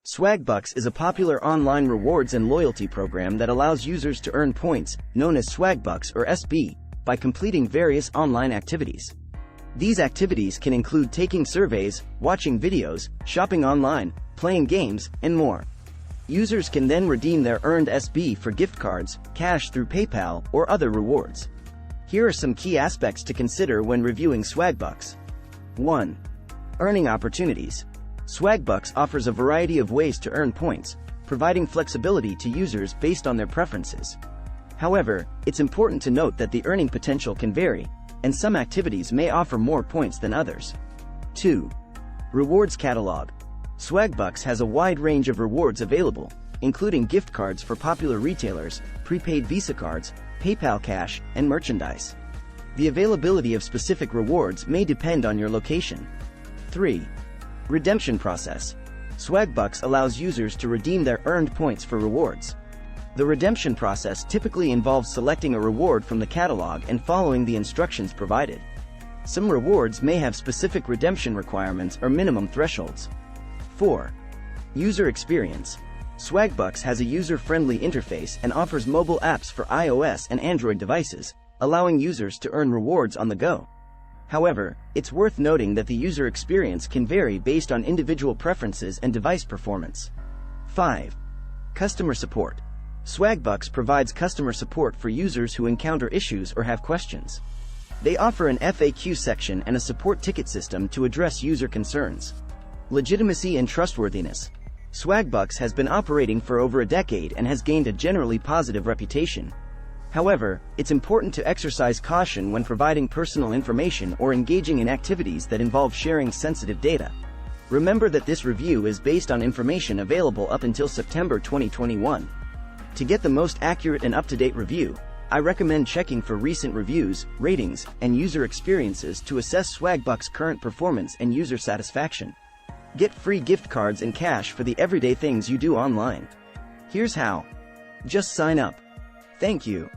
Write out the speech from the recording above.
Swagbucks is a popular online rewards and loyalty program that allows users to earn points, known as Swagbucks or SB, by completing various online activities. These activities can include taking surveys, watching videos, shopping online, playing games, and more. Users can then redeem their earned SB for gift cards, cash through PayPal, or other rewards. Here are some key aspects to consider when reviewing Swagbucks. 1. Earning opportunities. Swagbucks offers a variety of ways to earn points, providing flexibility to users based on their preferences. However, it's important to note that the earning potential can vary, and some activities may offer more points than others. 2. Rewards catalog. Swagbucks has a wide range of rewards available, including gift cards for popular retailers, prepaid Visa cards, PayPal cash, and merchandise. The availability of specific rewards may depend on your location. 3. Redemption process. Swagbucks allows users to redeem their earned points for rewards. The redemption process typically involves selecting a reward from the catalog and following the instructions provided. Some rewards may have specific redemption requirements or minimum thresholds. 4. User experience. Swagbucks has a user-friendly interface and offers mobile apps for iOS and Android devices, allowing users to earn rewards on the go. However, it's worth noting that the user experience can vary based on individual preferences and device performance. 5. Customer support. Swagbucks provides customer support for users who encounter issues or have questions. They offer an FAQ section and a support ticket system to address user concerns. Legitimacy and trustworthiness. Swagbucks has been operating for over a decade and has gained a generally positive reputation. However, it's important to exercise caution when providing personal information or engaging in activities that involve sharing sensitive data. Remember that this review is based on information available up until September 2021. To get the most accurate and up-to-date review, I recommend checking for recent reviews, ratings, and user experiences to assess Swagbucks' current performance and user satisfaction. Get free gift cards and cash for the everyday things you do online. Here's how. Just sign up. Thank you.